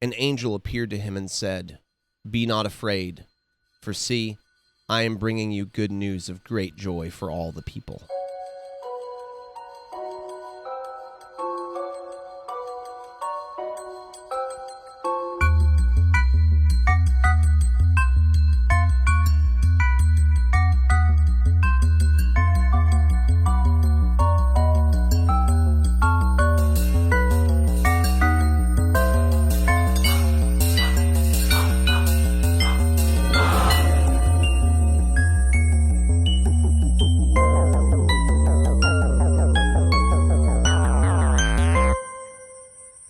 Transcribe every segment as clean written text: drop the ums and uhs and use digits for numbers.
An angel appeared to him and said, "Be not afraid, for see, I am bringing you good news of great joy for all the people."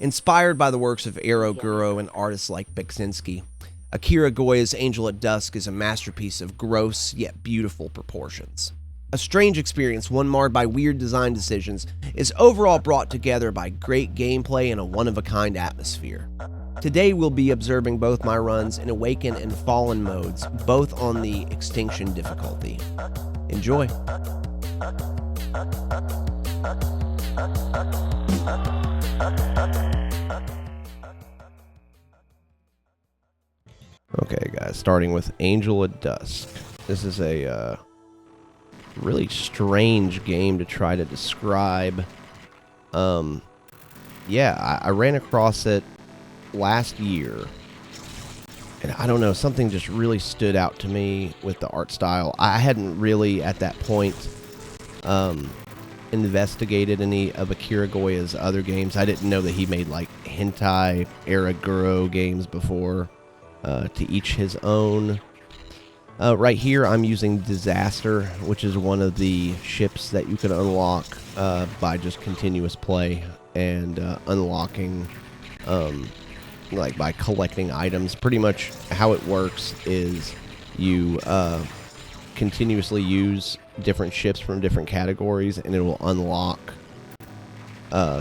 Inspired by the works of AkiraGoya and artists like Beksinski, AkiraGoya's Angel at Dusk is a masterpiece of gross yet beautiful proportions. A strange experience, one marred by weird design decisions, is overall brought together by great gameplay and a one-of-a-kind atmosphere. Today we'll be observing both my runs in Awaken and Fallen modes, both on the Extinction difficulty. Enjoy! Okay, guys, starting with Angel at Dusk. This is a really strange game to try to describe. Yeah, I ran across it last year, and I don't know, something just really stood out to me with the art style. I hadn't really, at that point, investigated any of AkiraGoya's other games. I didn't know that he made, like, hentai era Guro games before. To each his own. Right here I'm using Disaster, which is one of the ships that you can unlock by just continuous play and unlocking, like by collecting items. Pretty much how it works is you continuously use different ships from different categories, and it will unlock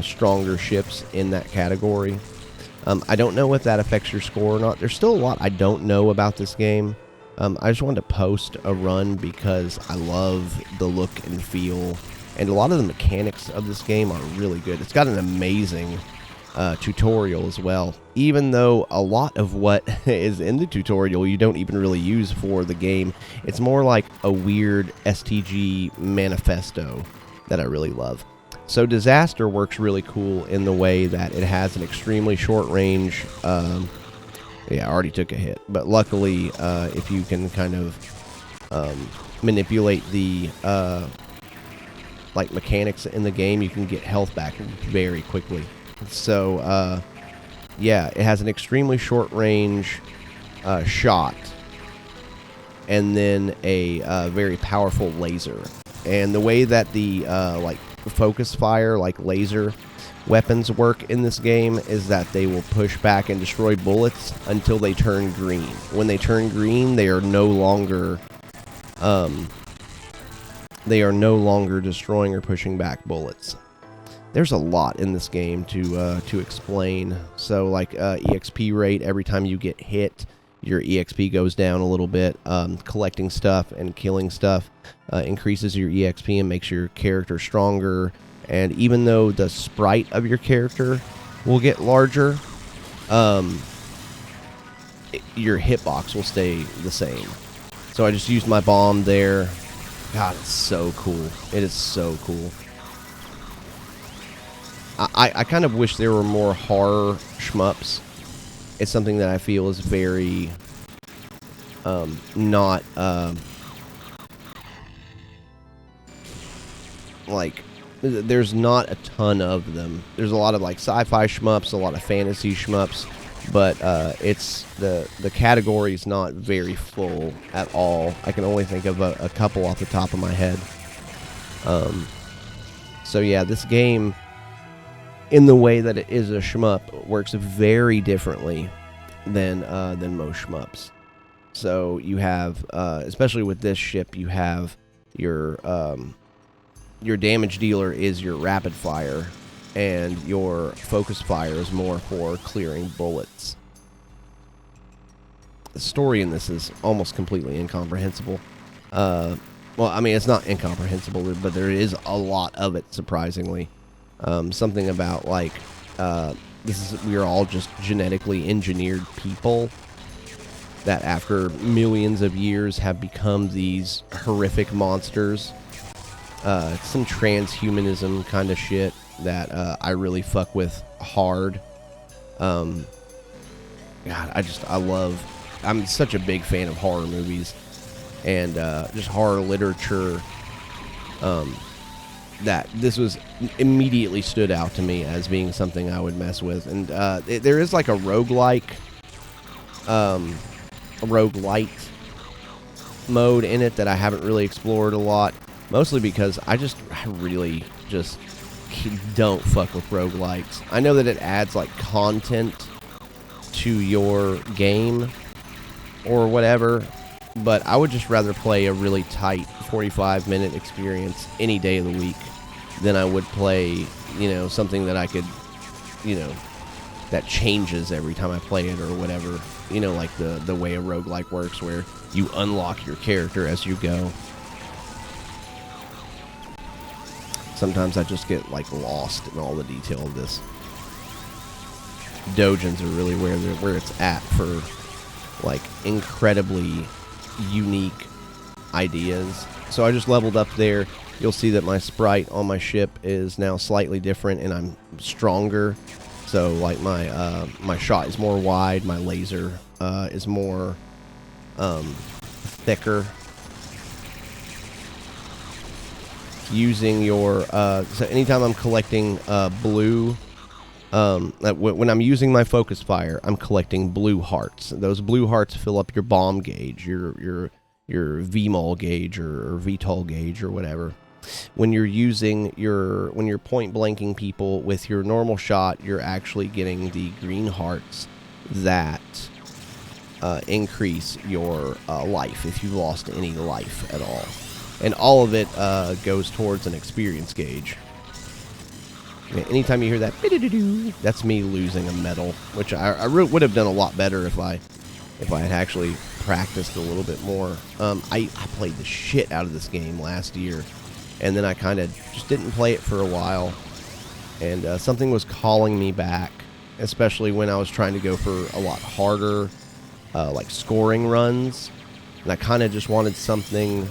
stronger ships in that category. I don't know if that affects your score or not. There's still a lot I don't know about this game. I just wanted to post a run because I love the look and feel, and a lot of the mechanics of this game are really good. It's got an amazing tutorial as well, even though a lot of what is in the tutorial you don't even really use for the game. It's more like a weird STG manifesto that I really love. So Disaster works really cool in the way that it has an extremely short range. Yeah, I already took a hit, but luckily, if you can kind of manipulate the like mechanics in the game, you can get health back very quickly. So yeah, it has an extremely short range shot, and then a very powerful laser. And the way that the like focus fire, like laser weapons work in this game is that they will push back and destroy bullets until they turn green. When they turn green, they are no longer destroying or pushing back bullets. There's a lot in this game to explain. So like EXP rate, every time you get hit, your EXP goes down a little bit. Collecting stuff and killing stuff increases your EXP and makes your character stronger. And even though the sprite of your character will get larger, your hitbox will stay the same. So I just used my bomb there. God, it's so cool. It is so cool. I kind of wish there were more horror shmups. It's something that I feel is very not like, there's not a ton of them. There's a lot of like sci-fi shmups, a lot of fantasy shmups, but it's the category is not very full at all. I can only think of a couple off the top of my head. So yeah, this game, in the way that it is a shmup, works very differently than most shmups. So you have, especially with this ship, you have your damage dealer is your rapid fire, and your focus fire is more for clearing bullets. The story in this is almost completely incomprehensible. Well, I mean, it's not incomprehensible, but there is a lot of it, surprisingly. Something about, like, we are all just genetically engineered people that after millions of years have become these horrific monsters. Some transhumanism kind of shit that I really fuck with hard. God, I'm such a big fan of horror movies and just horror literature. That this was immediately stood out to me as being something I would mess with. And there is like a roguelike mode in it that I haven't really explored a lot, mostly because I really just don't fuck with roguelikes. I know that it adds like content to your game or whatever, but I would just rather play a really tight 45-minute experience any day of the week than I would play, something that I could, that changes every time I play it or whatever. Like the way a roguelike works, where you unlock your character as you go. Sometimes I just get like lost in all the detail of this. Dojins are really where it's at for like incredibly unique ideas. So I just leveled up there. You'll see that my sprite on my ship is now slightly different, and I'm stronger. So like my shot is more wide, my laser is more thicker. Using your so anytime I'm collecting blue, when I'm using my focus fire, I'm collecting blue hearts. Those blue hearts fill up your bomb gauge, your VMOL gauge or VTOL gauge or whatever. When you're point blanking people with your normal shot, you're actually getting the green hearts that increase your life if you've lost any life at all. And all of it goes towards an experience gauge. Anytime you hear that, that's me losing a medal, which I would have done a lot better if I had actually practiced a little bit more. I played the shit out of this game last year, and then I kind of just didn't play it for a while, and something was calling me back, especially when I was trying to go for a lot harder, like scoring runs, and I kind of just wanted something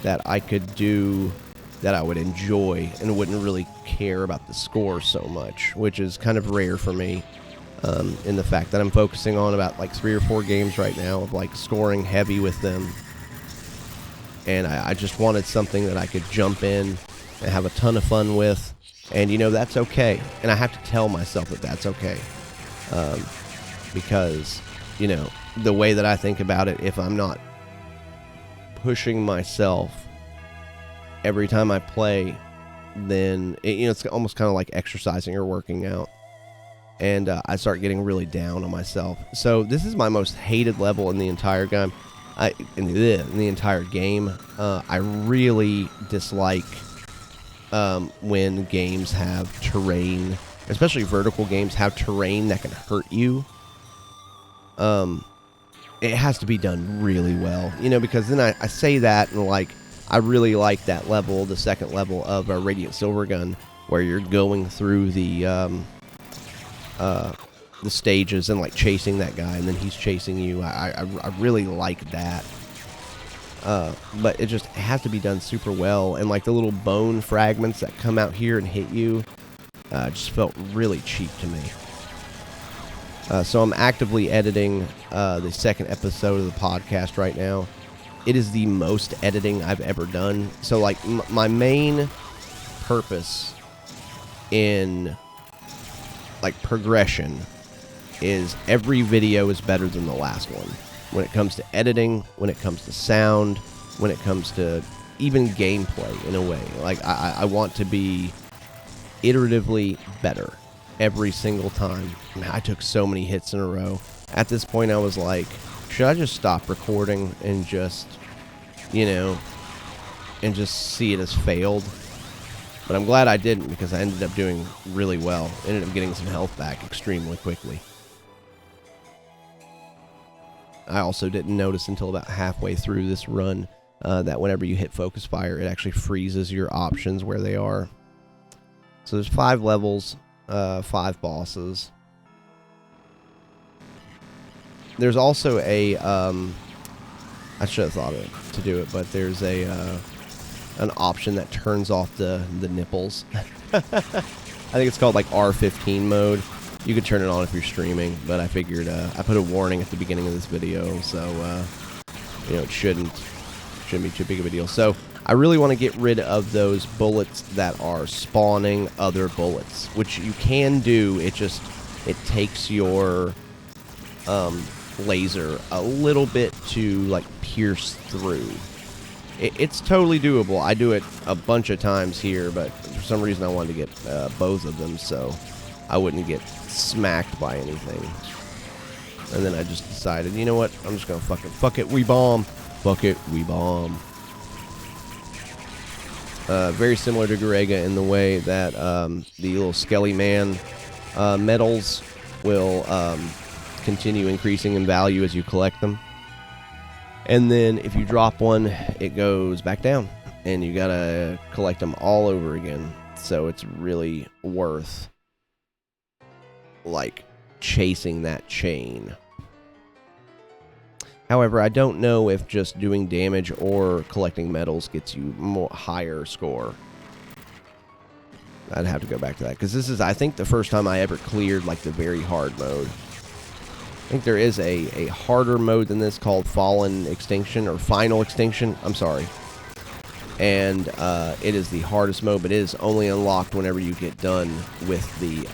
that I could do that I would enjoy and wouldn't really care about the score so much, which is kind of rare for me, in the fact that I'm focusing on about like 3 or 4 games right now of like scoring heavy with them. And I just wanted something that I could jump in and have a ton of fun with, and that's okay. And I have to tell myself that that's okay, because the way that I think about it, if I'm not pushing myself every time I play, then it's almost kind of like exercising or working out, and I start getting really down on myself. So this is my most hated level in the entire game. In the entire game. I really dislike when games have terrain, especially vertical games have terrain that can hurt you. It has to be done really well, because then I say that, and like I really like that level, the second level of Radiant Silvergun, where you're going through the stages and like chasing that guy, and then he's chasing you. I really like that, but it just has to be done super well. And like the little bone fragments that come out here and hit you just felt really cheap to me. So I'm actively editing the second episode of the podcast right now. It is the most editing I've ever done. So like my main purpose in like progression is every video is better than the last one. When it comes to editing, when it comes to sound, when it comes to even gameplay in a way. Like I want to be iteratively better every single time. I took so many hits in a row. At this point I was like, should I just stop recording and just, and just see it as failed? But I'm glad I didn't, because I ended up doing really well. Ended up getting some health back extremely quickly. I also didn't notice until about halfway through this run that whenever you hit focus fire, it actually freezes your options where they are. So there's 5 levels. 5 bosses. There's also a, I should have thought of to do it, but there's a, an option that turns off the nipples. I think it's called like R15 mode. You could turn it on if you're streaming, but I figured, I put a warning at the beginning of this video, so, you know, it shouldn't be too big of a deal. So, I really want to get rid of those bullets that are spawning other bullets, which you can do. It takes your laser a little bit to like pierce through. It's totally doable. I do it a bunch of times here, but for some reason I wanted to get both of them so I wouldn't get smacked by anything. And then I just decided, you know what? I'm just gonna fuck it, we bomb. Fuck it, we bomb. Very similar to Garega in the way that the little Skelly Man medals will continue increasing in value as you collect them. And then if you drop one, it goes back down. And you gotta collect them all over again. So it's really worth, like, chasing that chain. However, I don't know if just doing damage or collecting medals gets you more higher score. I'd have to go back to that, because this is, I think, the first time I ever cleared, like, the very hard mode. I think there is a harder mode than this called Fallen Extinction, or Final Extinction, I'm sorry. And it is the hardest mode, but it is only unlocked whenever you get done with the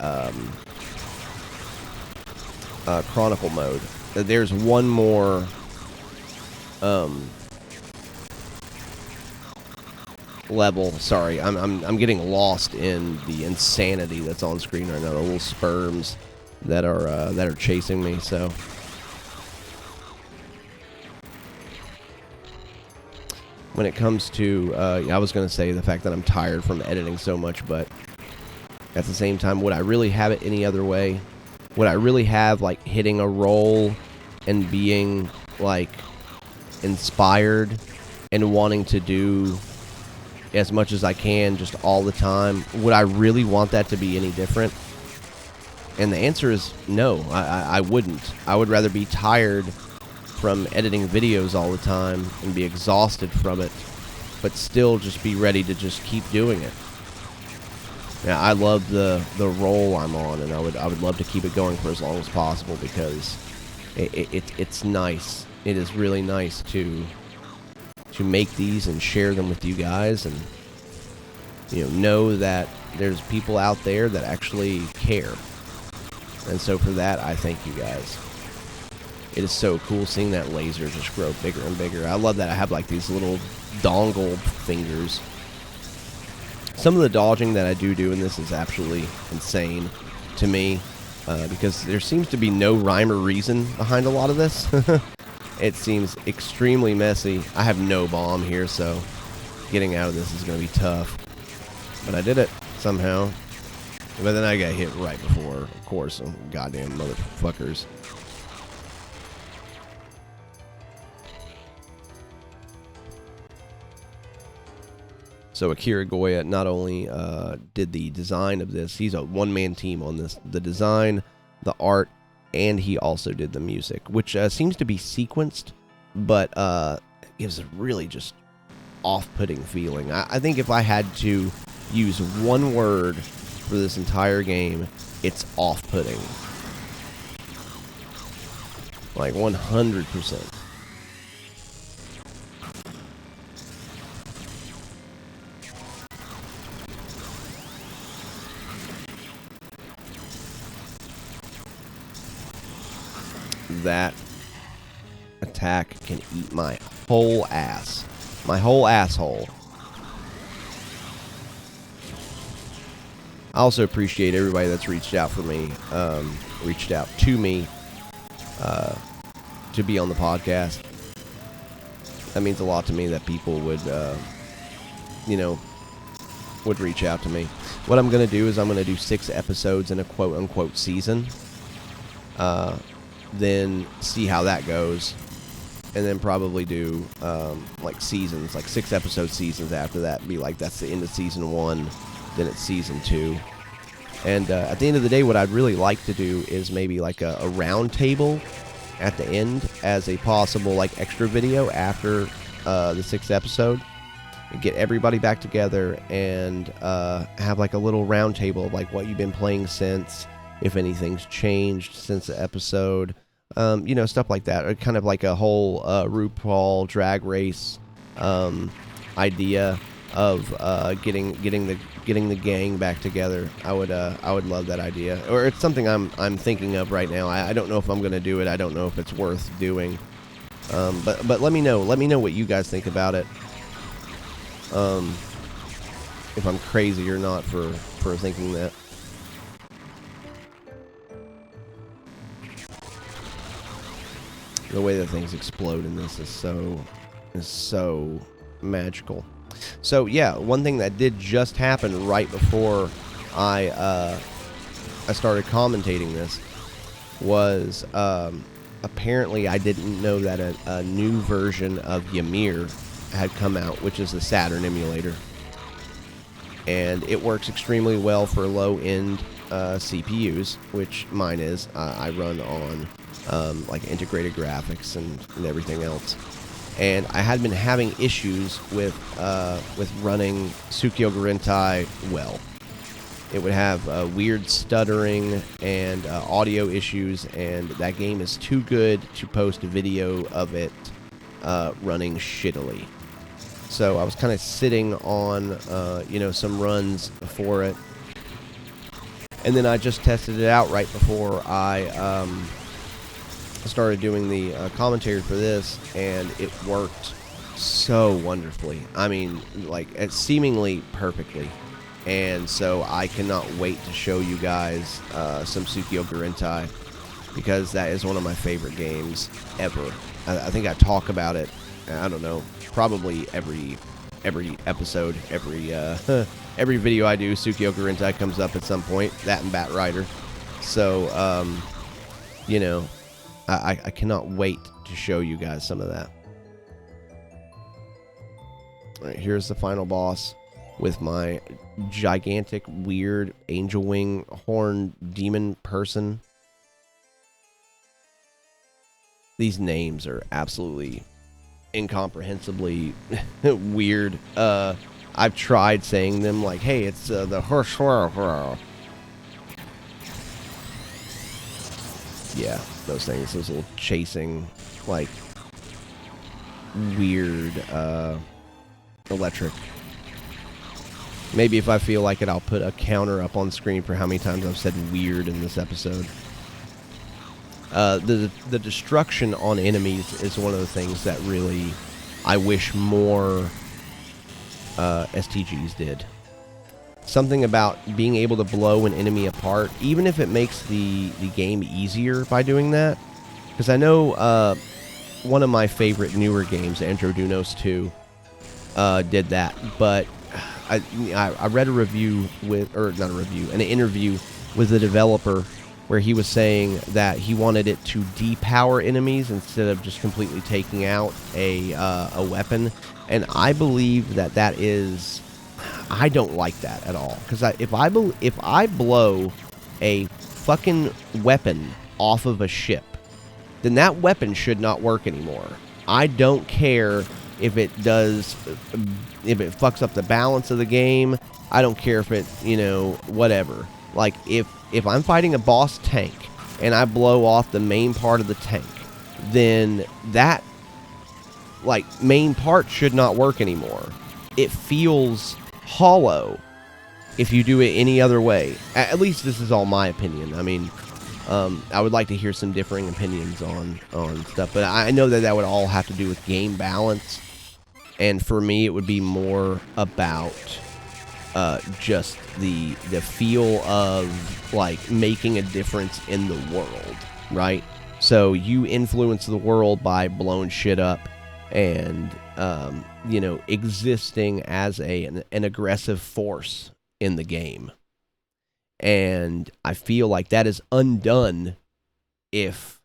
Chronicle mode. There's one more level. Sorry, I'm getting lost in the insanity that's on screen right now. The little sperms that are chasing me. So when it comes to, I was gonna say the fact that I'm tired from editing so much, but at the same time, would I really have it any other way? Would I really have like hitting a roll and being like inspired and wanting to do as much as I can just all the time? Would I really want that to be any different? And the answer is no, I wouldn't. I would rather be tired from editing videos all the time and be exhausted from it, but still just be ready to just keep doing it. Yeah, I love the role I'm on, and I would love to keep it going for as long as possible, because it's nice. It is really nice to make these and share them with you guys, and know that there's people out there that actually care. And so for that, I thank you guys. It is so cool seeing that laser just grow bigger and bigger. I love that I have like these little dongle fingers. Some of the dodging that I do in this is absolutely insane to me, because there seems to be no rhyme or reason behind a lot of this. It seems extremely messy. I have no bomb here, so getting out of this is going to be tough. But I did it somehow. But then I got hit right before, of course, some goddamn motherfuckers. So AkiraGoya not only did the design of this, he's a one-man team on this, the design, the art, and he also did the music, which seems to be sequenced, but gives a really just off-putting feeling. I think if I had to use one word for this entire game, it's off-putting. Like 100%. That attack can eat my whole ass. My whole asshole. I also appreciate everybody that's reached out to me to be on the podcast. That means a lot to me that people would reach out to me. What I'm going to do is I'm going to do 6 episodes in a quote-unquote season. Then see how that goes. And then probably do like seasons, like 6-episode seasons after that. Be like, that's the end of season 1. Then it's season 2. And at the end of the day, what I'd really like to do is maybe like a round table at the end as a possible like extra video after the 6th episode. Get everybody back together and have like a little round table of like what you've been playing since, if anything's changed since the episode, you know, stuff like that. Or kind of like a whole RuPaul Drag Race idea of getting the gang back together. I would love that idea. Or it's something I'm thinking of right now. I don't know if I'm going to do it. I don't know if it's worth doing. But let me know. Let me know what you guys think about it. If I'm crazy or not for thinking that. The way that things explode in this is so magical. So yeah, one thing that did just happen right before I started commentating this was apparently I didn't know that a new version of Ymir had come out, which is the Saturn emulator, and it works extremely well for low-end CPUs, which mine is. I run on like integrated graphics and everything else, and I had been having issues with running Tsukio Gurentai well. It would have weird stuttering and audio issues, and that game is too good to post a video of it running shittily. So I was kind of sitting on, you know, some runs for it. And then I just tested it out right before I started doing the commentary for this, and it worked so wonderfully. I mean, like, seemingly perfectly. And so I cannot wait to show you guys some Tsukio Gurentai, because that is one of my favorite games ever. I think I talk about it, I don't know, probably every episode, every video I do, Tsukio Gurentai comes up at some point. That and Bat Rider. So, you know, I cannot wait to show you guys some of that. All right, here's the final boss with my gigantic, weird angel wing horn demon person. These names are absolutely incomprehensibly weird. I've tried saying them like, hey, it's the horse. Yeah, those things, those little chasing, like, weird electric. Maybe if I feel like it, I'll put a counter up on screen for how many times I've said weird in this episode. The destruction on enemies is one of the things that really I wish more STGs did. Something about being able to blow an enemy apart, even if it makes the game easier by doing that. Because I know one of my favorite newer games, Androdunos 2, did that. But I read a review with, or not a review, an interview with the developer, where he was saying that he wanted it to depower enemies instead of just completely taking out a weapon. And I believe that is, I don't like that at all. Because if I blow a fucking weapon off of a ship, then that weapon should not work anymore. I don't care if it does, if it fucks up the balance of the game. I don't care if it, you know, whatever. Like, if I'm fighting a boss tank and I blow off the main part of the tank, then that, like, main part should not work anymore. It feels hollow if you do it any other way. At least this is all my opinion. I mean, I would like to hear some differing opinions on stuff, but I know that would all have to do with game balance. And for me, it would be more about just the feel of, like, making a difference in the world, right? So you influence the world by blowing shit up and, you know, existing as an aggressive force in the game. And I feel like that is undone if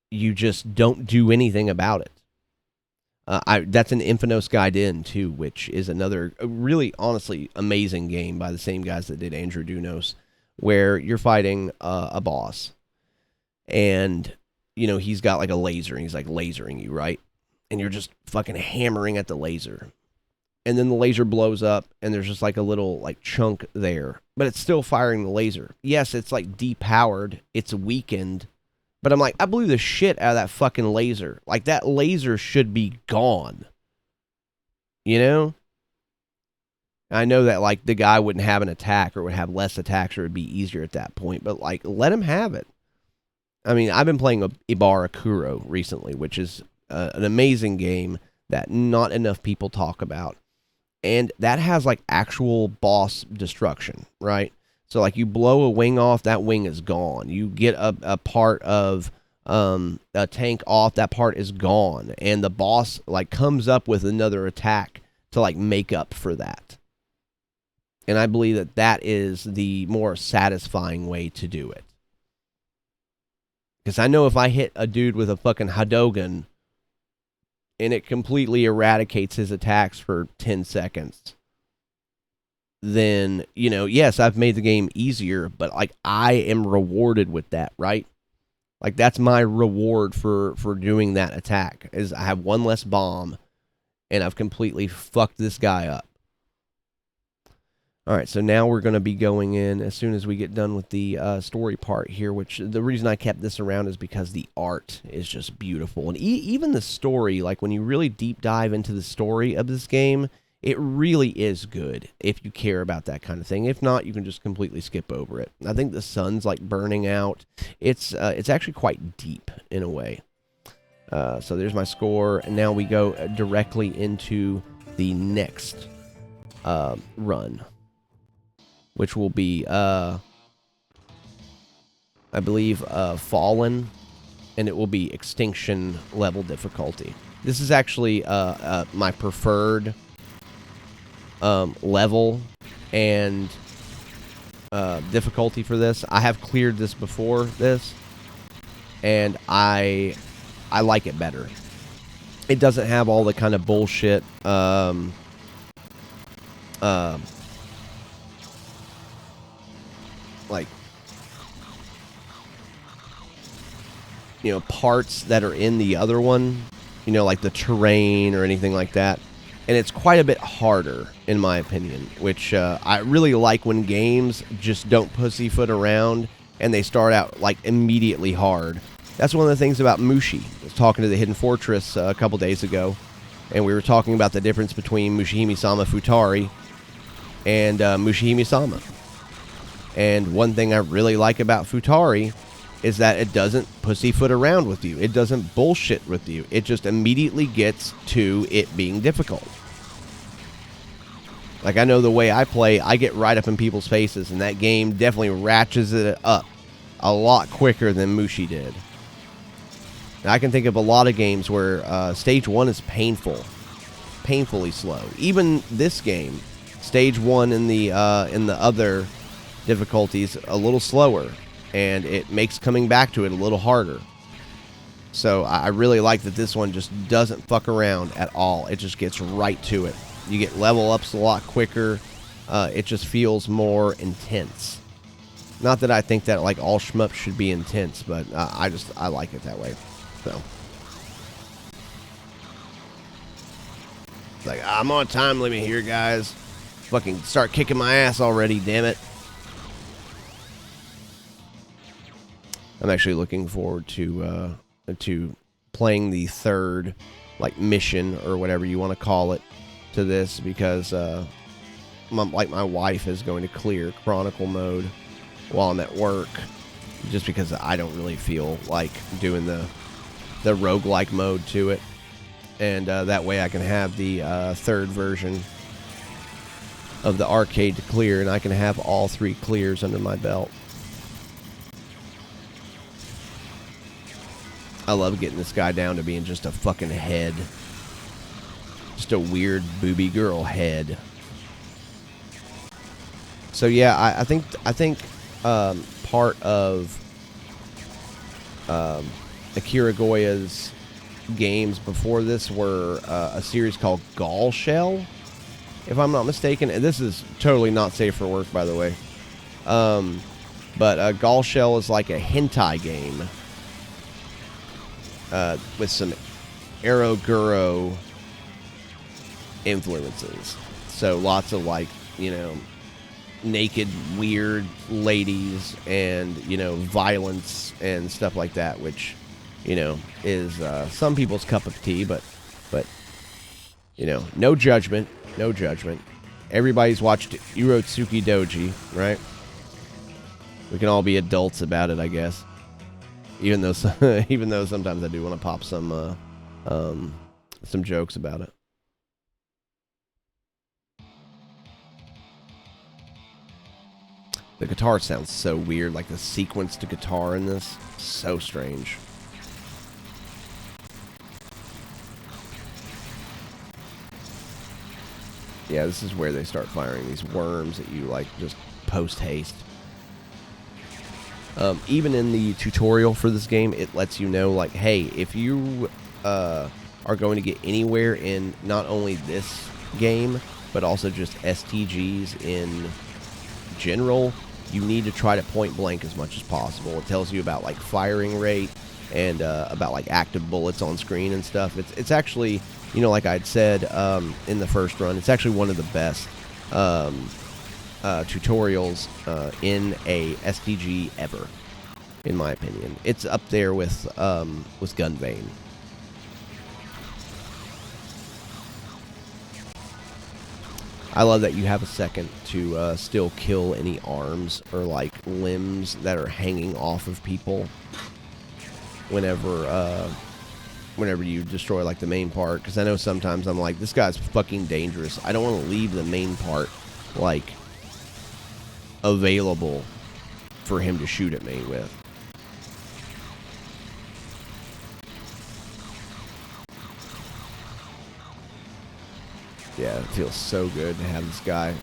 you just don't do anything about it. That's an Infinos Guide In, too, which is another really, honestly, amazing game by the same guys that did Andrew Dunos, where you're fighting a boss, and, you know, he's got, like, a laser, and he's, like, lasering you, right? And you're just fucking hammering at the laser. And then the laser blows up, and there's just, like, a little, like, chunk there. But it's still firing the laser. Yes, it's, like, depowered. It's weakened. But I'm like, I blew the shit out of that fucking laser. Like, that laser should be gone. You know? I know that, like, the guy wouldn't have an attack or would have less attacks or it would be easier at that point. But, like, let him have it. I mean, I've been playing Ibarakuro recently, which is an amazing game that not enough people talk about. And that has, like, actual boss destruction, right? So, like, you blow a wing off, that wing is gone. You get a part of a tank off, that part is gone. And the boss, like, comes up with another attack to, like, make up for that. And I believe that that is the more satisfying way to do it. Because I know if I hit a dude with a fucking Hadogen and it completely eradicates his attacks for 10 seconds... then, you know, yes, I've made the game easier, but, like, I am rewarded with that, right? Like, that's my reward for doing that attack, is I have one less bomb, and I've completely fucked this guy up. Alright, so now we're going to be going in as soon as we get done with the story part here, which the reason I kept this around is because the art is just beautiful. And even the story, like, when you really deep dive into the story of this game, it really is good if you care about that kind of thing. If not, you can just completely skip over it. I think the sun's, like, burning out. It's actually quite deep in a way. So there's my score, and now we go directly into the next run, which will be, I believe, Fallen, and it will be Extinction level difficulty. This is actually my preferred level and difficulty for this. I have cleared this before this, and I like it better. It doesn't have all the kind of bullshit like, you know, parts that are in the other one, you know, like the terrain or anything like that. And it's quite a bit harder, in my opinion, which I really like when games just don't pussyfoot around and they start out, like, immediately hard. That's one of the things about Mushi. I was talking to the Hidden Fortress a couple days ago, and we were talking about the difference between Mushihime-sama Futari and Mushihime-sama. And one thing I really like about Futari is that it doesn't pussyfoot around with you. It doesn't bullshit with you. It just immediately gets to it being difficult. Like, I know the way I play, I get right up in people's faces, and that game definitely ratchets it up a lot quicker than Mushi did. Now, I can think of a lot of games where Stage 1 is painfully slow. Even this game, Stage 1 in the other difficulties, a little slower. And it makes coming back to it a little harder. So I really like that this one just doesn't fuck around at all. It just gets right to it. You get level ups a lot quicker. It just feels more intense. Not that I think that, like, all shmups should be intense, but I like it that way. So, like, I'm on time limit here, guys. Fucking start kicking my ass already, damn it. I'm actually looking forward to playing the third, like, mission or whatever you want to call it to this, because my wife is going to clear Chronicle mode while I'm at work, just because I don't really feel like doing the roguelike mode to it, and that way I can have the third version of the arcade to clear, and I can have all 3 clears under my belt. I love getting this guy down to being just a fucking head. Just a weird booby girl head. So yeah, I think part of AkiraGoya's games before this were a series called Gall Shell, if I'm not mistaken. And this is totally not safe for work, by the way. But Gall Shell is like a hentai game with some AkiraGoya influences. So lots of, like, you know, naked, weird ladies and, you know, violence and stuff like that, which, you know, is some people's cup of tea, but you know, no judgment. Everybody's watched Urotsuki Doji, right? We can all be adults about it, I guess. Even though sometimes I do want to pop some jokes about it. The guitar sounds so weird, like the sequenced guitar in this. So strange. Yeah, this is where they start firing these worms at you, like, just post-haste. Even in the tutorial for this game, it lets you know, like, hey, if you are going to get anywhere in not only this game, but also just STGs in general, you need to try to point blank as much as possible. It tells you about, like, firing rate and about, like, active bullets on screen and stuff. It's actually, you know, like I'd said in the first run, it's actually one of the best tutorials in a STG ever, in my opinion. It's up there with Gunvein. I love that you have a second to still kill any arms or, like, limbs that are hanging off of people whenever you destroy, like, the main part. Because I know sometimes I'm like, this guy's fucking dangerous. I don't want to leave the main part, like, available for him to shoot at me with. Yeah, it feels so good to have this guy,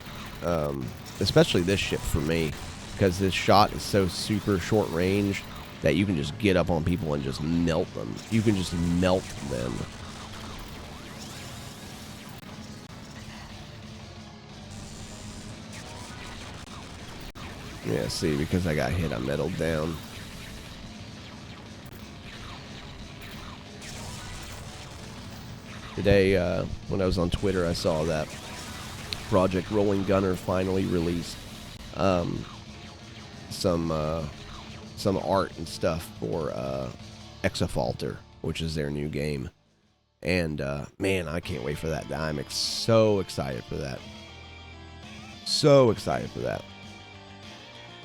especially this ship for me, because this shot is so super short range that you can just get up on people and just melt them. You can just melt them. Yeah, see, because I got hit, I meddled down. Today, when I was on Twitter, I saw that Project Rolling Gunner finally released some art and stuff for Exafalter, which is their new game. And, man, I can't wait for that. I'm so excited for that. So excited for that.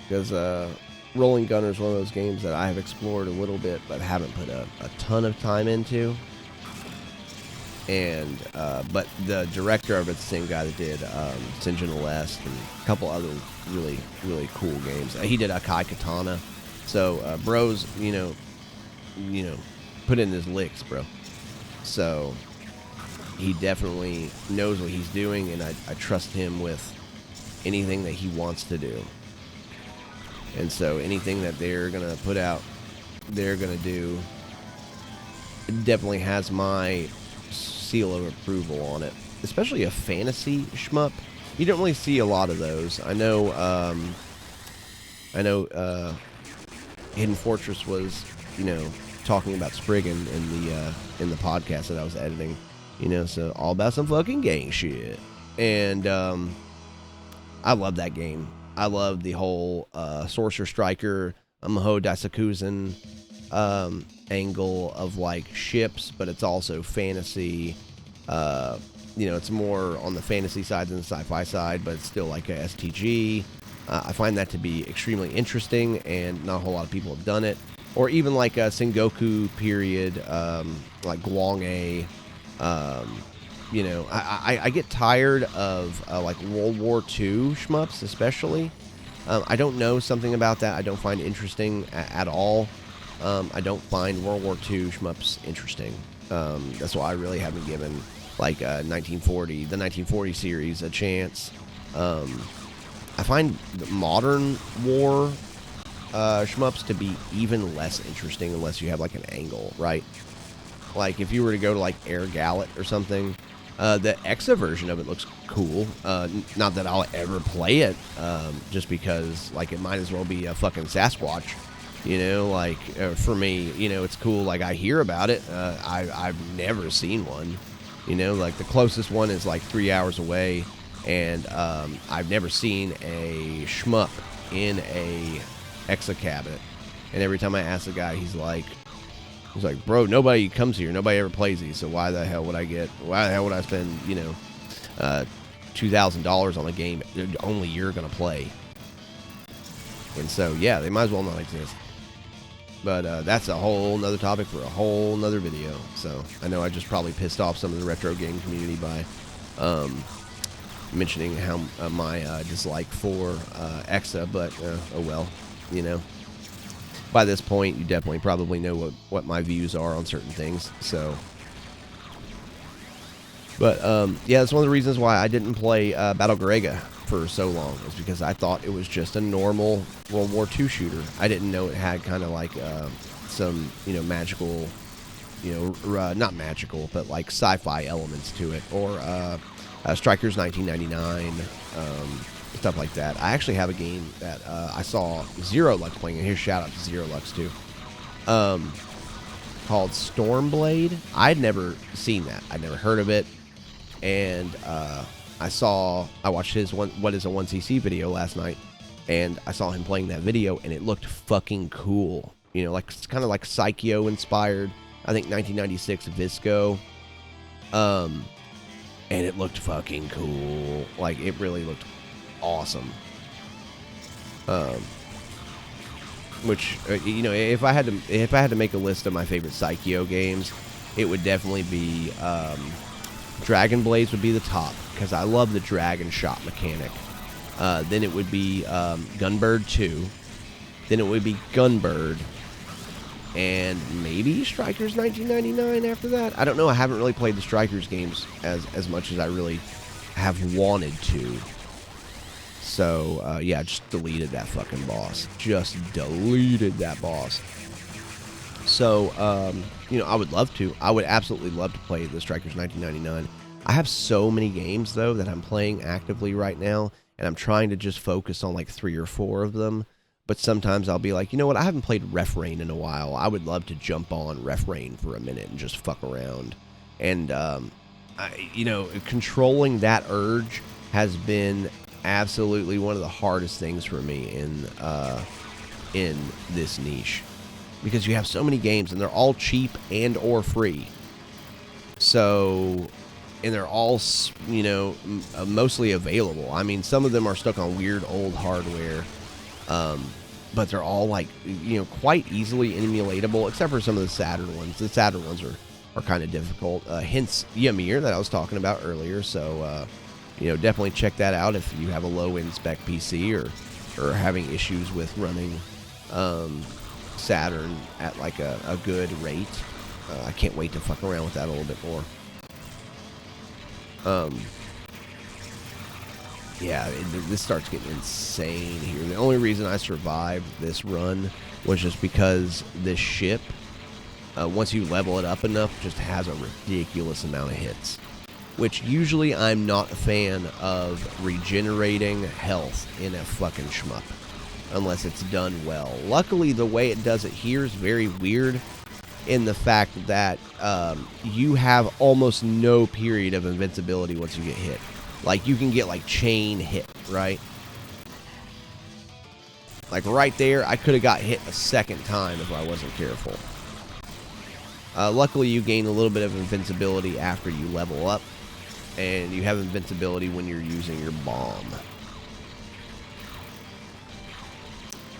Because Rolling Gunner is one of those games that I have explored a little bit, but haven't put a ton of time into. And but the director of it's the same guy that did Sinjin West and a couple other really, really cool games. He did Akai Katana. So bro's, you know, put in his licks, bro. So he definitely knows what he's doing, and I trust him with anything that he wants to do. And so anything that they're gonna put out, they're gonna do. It definitely has my seal of approval on it, especially a fantasy shmup. You don't really see a lot of those. I know Hidden Fortress was, you know, talking about Spriggan in the podcast that I was editing, you know, so all about some fucking gang shit. And I love that game. I love the whole Sorcerer Striker, Maho Daisakuzan angle of, like, ships, but it's also fantasy. You know, it's more on the fantasy side than the sci-fi side, but it's still like a STG. I find that to be extremely interesting, and not a whole lot of people have done it. Or even like a Sengoku period, like Gwange. You know, I get tired of like World War II shmups, especially. I don't know, something about that I don't find interesting at all. I don't find World War II shmups interesting. That's why I really haven't given like the 1940 series a chance. I find the modern war shmups to be even less interesting unless you have like an angle, right? Like, if you were to go to, like, Air Gallet or something, the EXA version of it looks cool. Not that I'll ever play it, just because, like, it might as well be a fucking Sasquatch. You know, like, for me, you know, it's cool. Like, I hear about it. I've never seen one. You know, like, the closest one is, like, 3 hours away. And I've never seen a shmup in a EXA cabinet. And every time I ask the guy, he's like, bro, nobody comes here. Nobody ever plays these. So why the hell would I spend, you know, $2,000 on a game only you're going to play? And so, yeah, they might as well not exist. But that's a whole nother topic for a whole nother video. So I know I just probably pissed off some of the retro game community by mentioning how my dislike for EXA, but oh well, you know. By this point, you definitely probably know what my views are on certain things. So, but yeah, that's one of the reasons why I didn't play AkiraGoya for so long, is because I thought it was just a normal World War II shooter. I didn't know it had kind of like some, you know, magical, you know, not magical, but like sci-fi elements to it, or Strikers 1999, stuff like that. I actually have a game that I saw Zero Lux playing, and here's shout out to Zero Lux too, called Stormblade. I'd never seen that. I'd never heard of it, and I watched his what is a 1cc video last night, and I saw him playing that video, and it looked fucking cool. You know, like, it's kind of like Psycho inspired. I think 1996 Visco. And it looked fucking cool. Like, it really looked awesome. Which, you know, if I had to make a list of my favorite Psycho games, it would definitely be Dragon Blaze would be the top, because I love the dragon shot mechanic. Then it would be Gunbird 2. Then it would be Gunbird. And maybe Strikers 1999 after that. I don't know. I haven't really played the Strikers games as much as I really have wanted to. So, yeah, just deleted that fucking boss. Just deleted that boss. So, you know, I would love to. I would absolutely love to play the Strikers 1999. I have so many games, though, that I'm playing actively right now, and I'm trying to just focus on like 3 or 4 of them. But sometimes I'll be like, you know what, I haven't played Ref Rain in a while. I would love to jump on Ref Rain for a minute and just fuck around. And, you know, controlling that urge has been absolutely one of the hardest things for me in this niche. Because you have so many games, and they're all cheap and or free. So, and they're all, you know, mostly available. I mean, some of them are stuck on weird old hardware. But they're all, like, you know, quite easily emulatable, except for some of the Saturn ones. The Saturn ones are kind of difficult. Hence Ymir that I was talking about earlier. So, you know, definitely check that out if you have a low-end spec PC or having issues with running Saturn at, like, a good rate. I can't wait to fuck around with that a little bit more. Yeah, this starts getting insane here. The only reason I survived this run was just because this ship, once you level it up enough, just has a ridiculous amount of hits. Which usually I'm not a fan of regenerating health in a fucking shmup, unless it's done well. Luckily, the way it does it here is very weird in the fact that you have almost no period of invincibility once you get hit. Like, you can get, like, chain hit, right? Like, right there, I could have got hit a second time if I wasn't careful. Luckily, you gain a little bit of invincibility after you level up. And you have invincibility when you're using your bomb.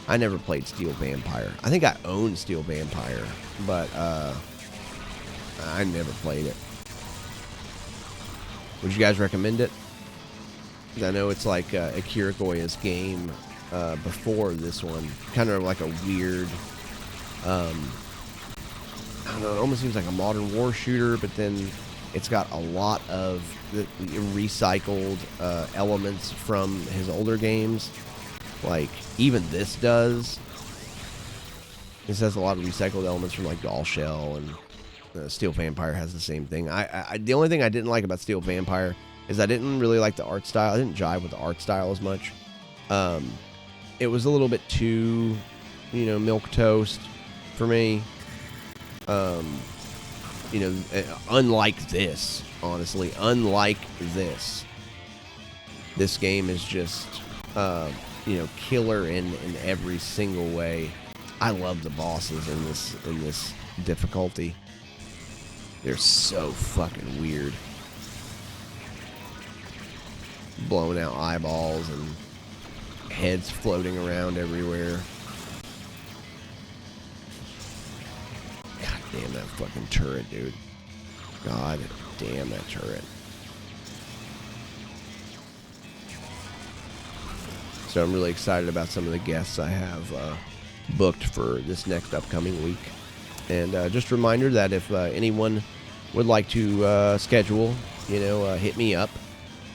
I never played Steel Vampire. I think I own Steel Vampire, but I never played it. Would you guys recommend it? I know it's like AkiraGoya's game before this one. Kind of like a weird, I don't know, it almost seems like a modern war shooter, but then it's got a lot of the recycled elements from his older games. Like, even this does. This has a lot of recycled elements from, like, Doll Shell and Steel Vampire has the same thing. The only thing I didn't like about Steel Vampire is I didn't really like the art style. I didn't jive with the art style as much. It was a little bit too, milquetoast for me. Unlike this, honestly, unlike this game is just, killer in every single way. I love the bosses in this difficulty. They're so fucking weird. Blowing out eyeballs and heads floating around everywhere. God damn that fucking turret, dude. God damn that turret. So I'm really excited about some of the guests I have booked for this next upcoming week. And just a reminder that if anyone would like to schedule, hit me up.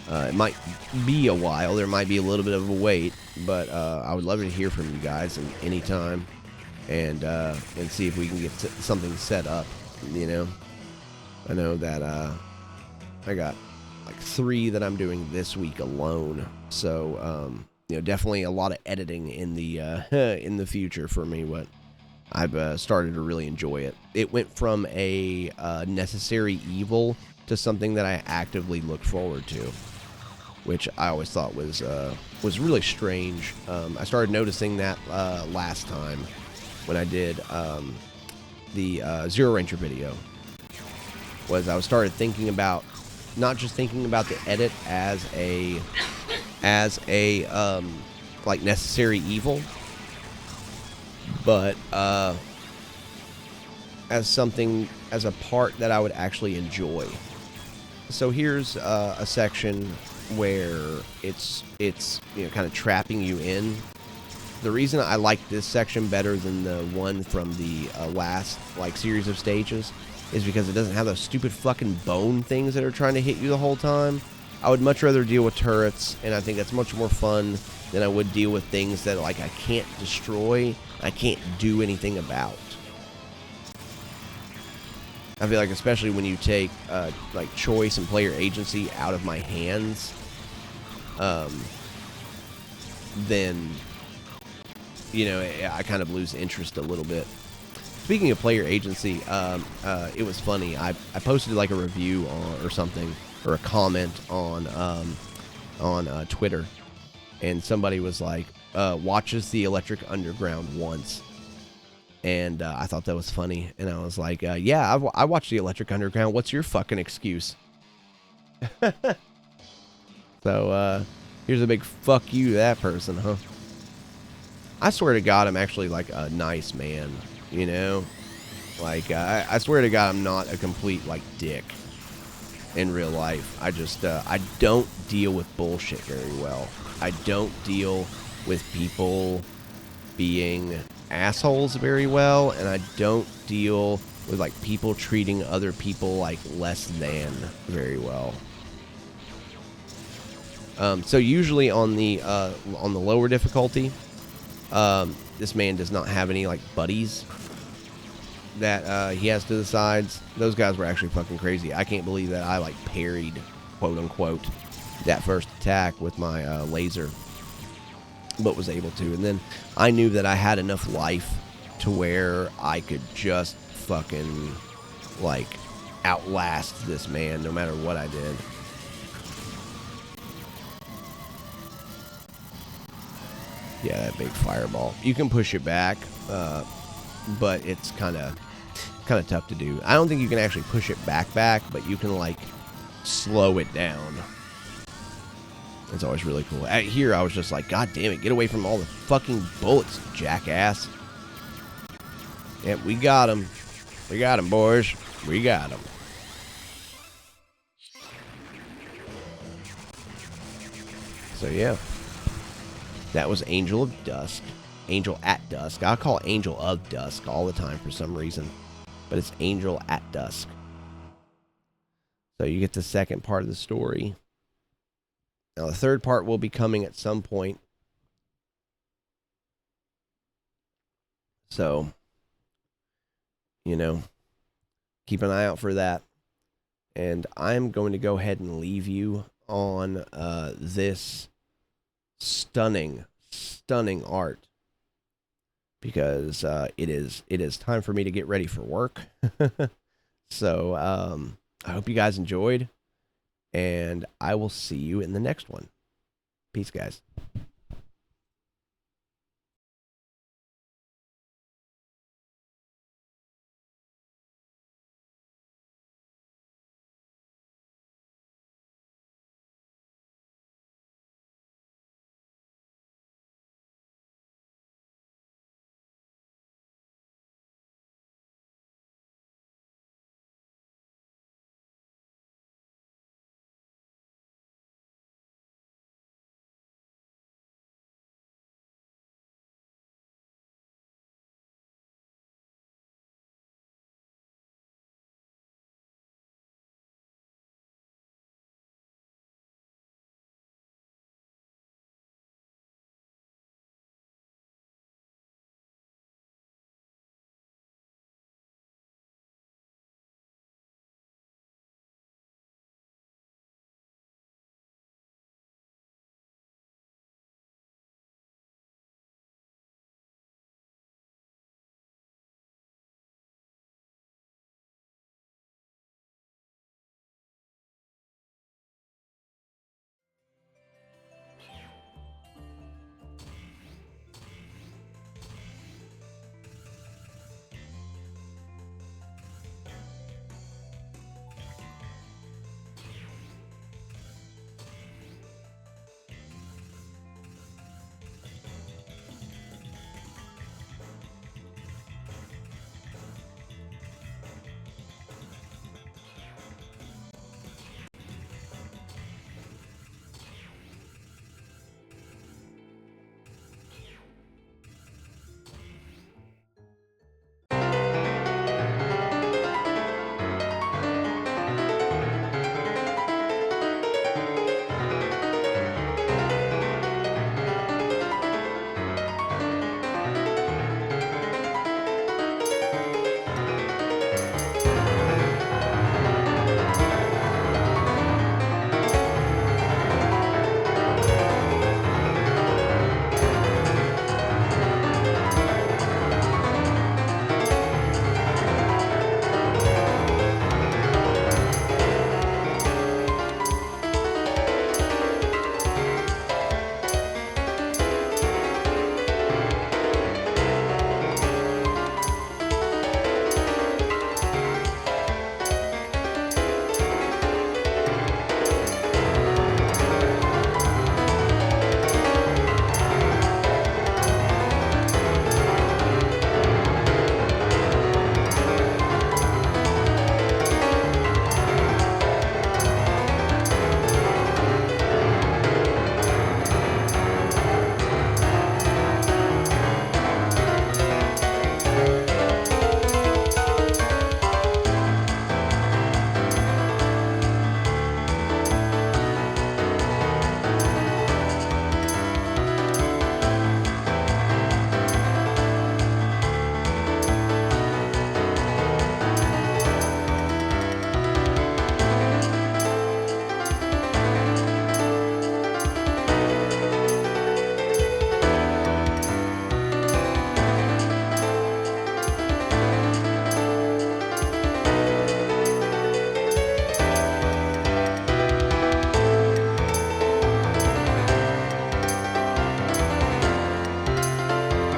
It might be a while. There might be a little bit of a wait, but I would love to hear from you guys anytime, and see if we can get something set up. I know that I got like 3 that I'm doing this week alone. So definitely a lot of editing in the future for me. But I've started to really enjoy it. It went from a necessary evil to something that I actively look forward to, which I always thought was really strange. I started noticing that last time when I did the Zero Ranger video. I started thinking about not just thinking about the edit as a like necessary evil, but as a part that I would actually enjoy. So here's a section where it's kind of trapping you in. The reason I like this section better than the one from the last series of stages is because it doesn't have those stupid fucking bone things that are trying to hit you the whole time. I would much rather deal with turrets, and I think that's much more fun than I would deal with things that I can't destroy, I can't do anything about. I feel like especially when you take choice and player agency out of my hands, then I kind of lose interest a little bit. Speaking of player agency, it was funny. I posted a review or something, or a comment on Twitter, and somebody was like, watches the Electric Underground once. And I thought that was funny. And I was like, yeah, I watched the Electric Underground. What's your fucking excuse? So, here's a big fuck you to that person, huh? I swear to God, I'm actually a nice man, I swear to God, I'm not a complete dick in real life. I just I don't deal with bullshit very well. I don't deal with people being assholes very well, and I don't deal with people treating other people less than very well. So usually on the lower difficulty, this man does not have any buddies that he has to the sides. Those guys were actually fucking crazy. I can't believe that I parried, quote unquote, that first attack with my laser, but was able to. And then I knew that I had enough life to where I could just fucking outlast this man no matter what I did. Yeah, that big fireball. You can push it back, but it's kind of tough to do. I don't think you can actually push it back, but you can slow it down. It's always really cool. Here, I was just like, God damn it, get away from all the fucking bullets, jackass. Yep, we got him. We got him, boys. We got him. So, yeah. That was Angel of Dusk. Angel at Dusk. I call it Angel of Dusk all the time for some reason. But it's Angel at Dusk. So you get the second part of the story. Now the third part will be coming at some point. So, keep an eye out for that. And I'm going to go ahead and leave you on this stunning art, because it is time for me to get ready for work. So I hope you guys enjoyed, and I will see you in the next one. Peace, guys.